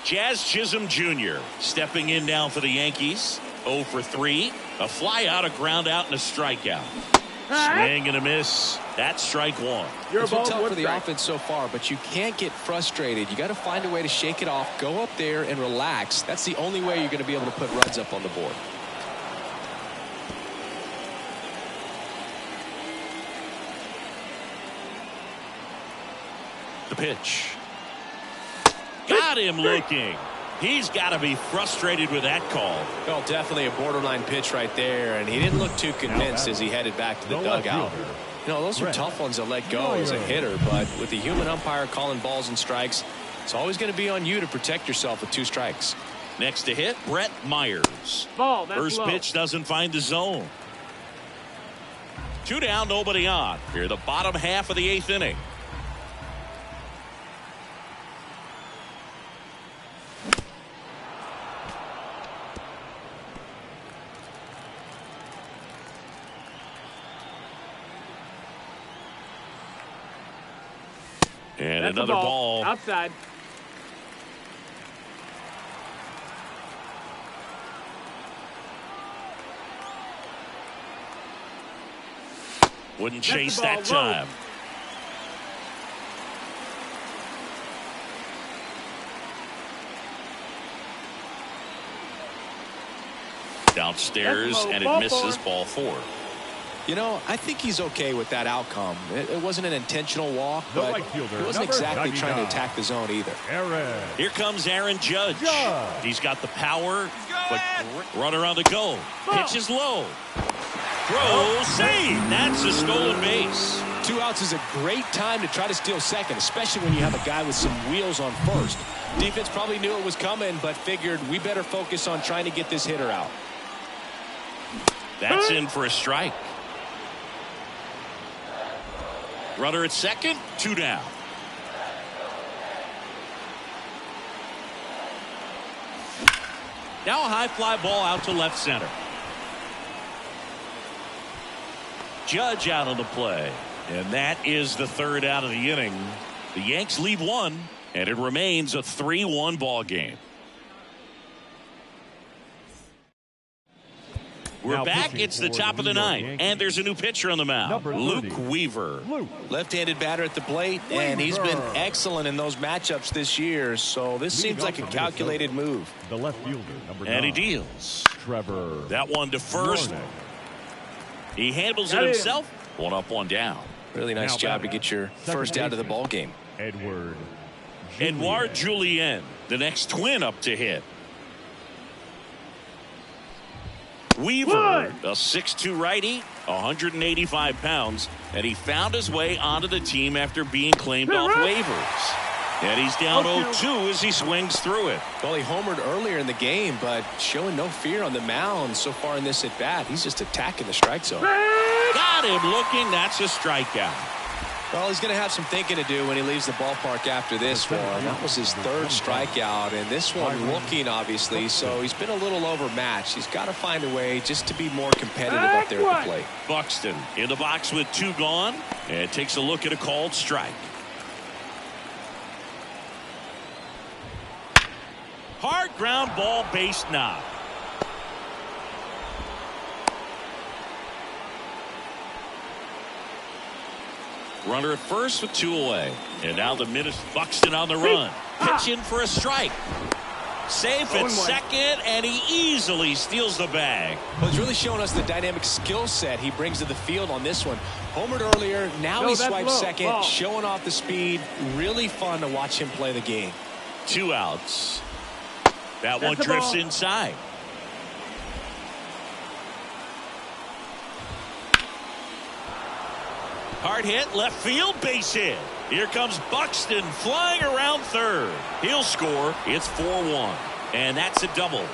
S1: Jazz Chisholm Jr. stepping in now for the Yankees. 0 for 3. A fly out, a ground out, and a strikeout. Swing and a miss. That's strike 1.
S2: It's been tough for the offense so far, but you can't get frustrated. You got to find a way to shake it off, go up there and relax. That's the only way you're going to be able to put runs up on the board.
S1: The pitch. Got him looking. He's got to be frustrated with that call.
S2: Well, definitely a borderline pitch right there, and he didn't look too convinced as he headed back to the dugout. You know, those are tough ones to let go as a hitter, but with the human umpire calling balls and strikes, it's always going to be on you to protect yourself with 2 strikes.
S1: Next to hit, Brett Myers.
S3: Ball, that's
S1: First
S3: low.
S1: pitch doesn't find the zone. 2 down, nobody on. Here, the bottom half of the 8th inning. And
S3: that's
S1: another ball.
S3: Outside.
S1: Wouldn't
S3: That's the
S1: chase
S3: ball,
S1: that
S3: low.
S1: time. Downstairs,
S3: That's low.
S1: and it
S3: Ball
S1: misses
S3: four.
S1: ball 4.
S2: You know, I think he's okay with that outcome. It wasn't an intentional walk,
S4: The
S2: but
S4: right fielder,
S2: he wasn't
S4: number
S2: exactly
S4: 99.
S2: trying to attack the zone either.
S4: Aaron.
S1: Here comes Aaron Judge.
S4: Judge.
S1: He's got the power, but runner on the go. Pitch is low. Throw, save. That's a stolen base.
S2: 2 outs is a great time to try to steal second, especially when you have a guy with some wheels on first. Defense probably knew it was coming, but figured we better focus on trying to get this hitter out.
S1: That's in for a strike. Runner at second, 2 down. Now a high fly ball out to left center. Judge out on the play. And that is the 3rd out of the inning. The Yanks lead 1, and it remains a 3-1 ball game. We're
S4: Now
S1: back.
S4: pitching
S1: It's the
S4: for
S1: top
S4: the
S1: of the
S4: New York
S1: 9th,
S4: Yankees.
S1: and there's a new pitcher on the mound,
S4: Number 30.
S1: Luke Weaver.
S4: Luke.
S2: Left-handed batter at the plate, and he's been
S4: Weaver.
S2: excellent in those matchups this year, so this
S4: Leading
S2: seems like a
S4: off for
S2: calculated
S4: Minnesota,
S2: move.
S4: The left fielder, number 9.
S1: And he deals.
S4: Trevor.
S1: That one to first.
S4: Warnick.
S1: He handles it
S3: Got it.
S1: himself. 1 up, 1 down.
S2: Really nice
S4: Now
S2: job to
S4: batting.
S2: get your
S4: Second
S2: first out of the
S4: baseman.
S2: ball game.
S4: Edward.
S1: Edouard Julien, the next twin up to hit. Weaver, a 6'2 righty, 185 pounds, and he found his way onto the team after being claimed off waivers. And he's down 0-2 as he swings through it.
S2: Well, he homered earlier in the game, but showing no fear on the mound so far in this at-bat. He's just attacking the strike zone.
S1: Got him looking. That's a strikeout.
S2: Well, he's going to have some thinking to do when he leaves the ballpark after this one. That was his 3rd strikeout, and this one looking, obviously, so he's been a little overmatched. He's got to find a way just to be more competitive up there at the plate.
S1: Buxton in the box with 2 gone, and takes a look at a called strike. Hard ground ball, base knock. Runner at first with 2 away. And now the Buxton on the run. Pitching for a strike. Safe at
S3: 0-1.
S1: second, and he easily steals the bag.
S2: Well, he's really showing us the dynamic skill set he brings to the field on this one. Homered earlier, now
S3: No,
S2: he
S3: that's
S2: swipes
S3: low.
S2: second,
S3: Ball.
S2: showing off the speed. Really fun to watch him play the game.
S1: 2 outs. That one
S3: That's the
S1: drifts
S3: ball.
S1: inside. Hard hit, left field, base hit. Here comes Buxton flying around third. He'll score. It's 4-1. And that's a double.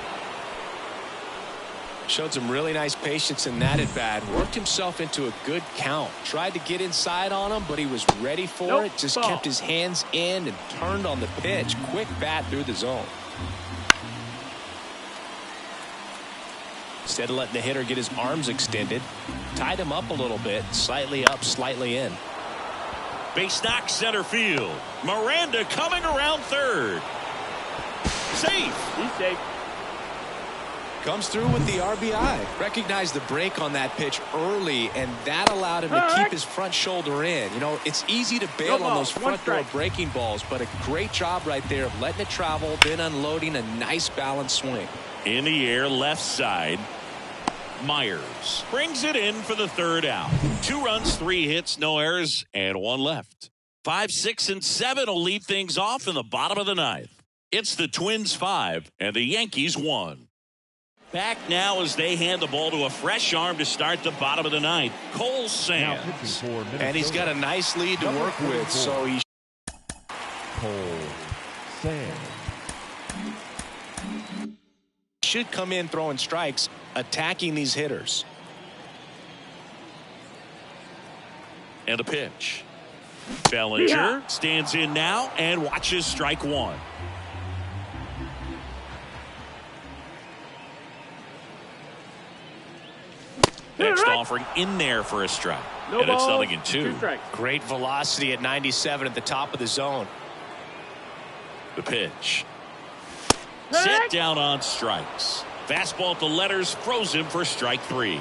S2: Showed some really nice patience in that at bat. Worked himself into a good count. Tried to get inside on him, but he was ready for
S3: Nope.
S2: it. Just
S3: Ball.
S2: kept his hands in and turned on the pitch. Quick bat through the zone. Instead of letting the hitter get his arms extended, tied him up a little bit. Slightly up, slightly in.
S1: Base knock center field. Miranda coming around third. Safe.
S3: He's safe.
S2: Comes through with the RBI. Recognized the break on that pitch early, and that allowed him to keep his front shoulder in. You know, it's easy to bail on those front door breaking balls, but a great job right there of letting it travel, then unloading a nice balanced swing.
S1: In the air, left side. Myers brings it in for the 3rd out. 2 runs, 3 hits, no errors, and 1 left. 5, 6, and 7 will lead things off in the bottom of the 9th. It's the Twins 5 and the Yankees 1. Back now as they hand the ball to a fresh arm to start the bottom of the 9th. Cole
S4: Now
S1: Sands.
S4: pitching for Minnesota.
S2: And he's got a nice lead to
S4: Number
S2: work with,
S4: 44.
S2: so he
S4: Cole Sands.
S2: should come in throwing strikes, attacking these hitters.
S1: And a pitch. Bellinger stands in now and watches strike 1. Next offering in there for a strike.
S3: No
S1: and it's
S3: balls,
S1: 0-2.
S3: 2 strikes.
S2: Great velocity at 97 at the top of the zone.
S1: The pitch. Set down on strikes. Fastball at the letters froze him for strike 3.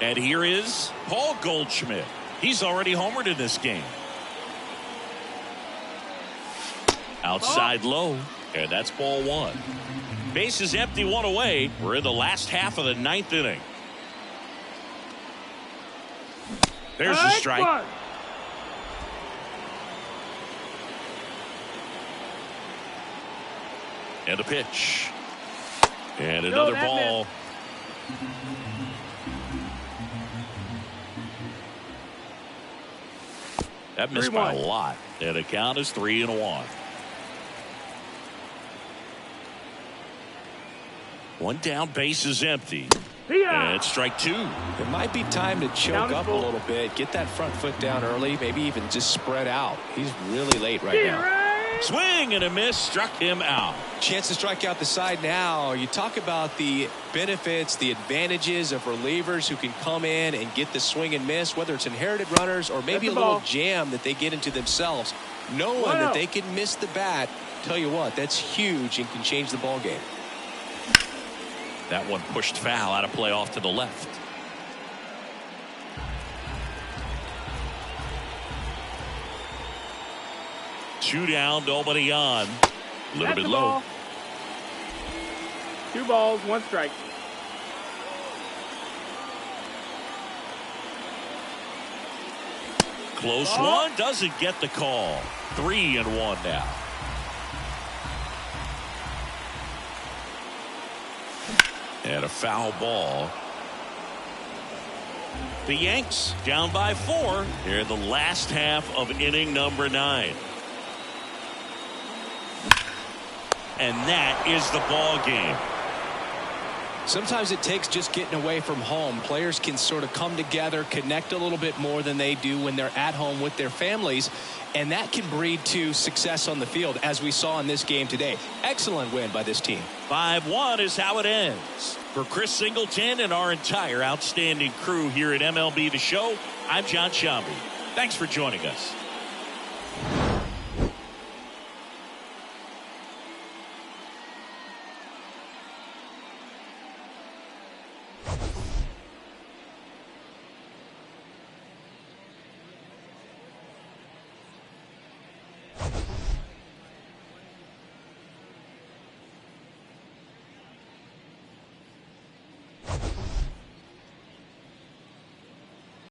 S1: And here is Paul Goldschmidt. He's already homered in this game. Outside low, and that's ball one. Base is empty, one away. We're in the last half of the ninth inning. There's the strike. And a pitch. And another ball. That missed by a lot. And the count is 3-1. One down, base is empty. And strike two.
S2: It might be time to choke up a little bit. Get that front foot down early. Maybe even just spread out. He's really late right now.
S1: Swing and a miss, struck him out.
S2: Chance to strike out the side now. You talk about the benefits, the advantages of relievers who can come in and get the swing and miss, whether it's inherited runners or maybe a little jam that they get into themselves. Knowing that they can miss the bat, tell you what, that's huge and can change the ball game.
S1: That one pushed foul, out of play off to the left. Two down, nobody on. A little bit low.
S3: Ball. 2 balls, 1 strike.
S1: Close one, doesn't get the call. 3-1 now. And a foul ball. The Yanks down by 4 here in the last half of inning number 9. And that is the ball game.
S2: Sometimes it takes just getting away from home. Players can sort of come together, connect a little bit more than they do when they're at home with their families. And that can breed to success on the field, as we saw in this game today. Excellent win by this team.
S1: 5-1 is how it ends. For Chris Singleton and our entire outstanding crew here at MLB The Show, I'm John Shambi. Thanks for joining us.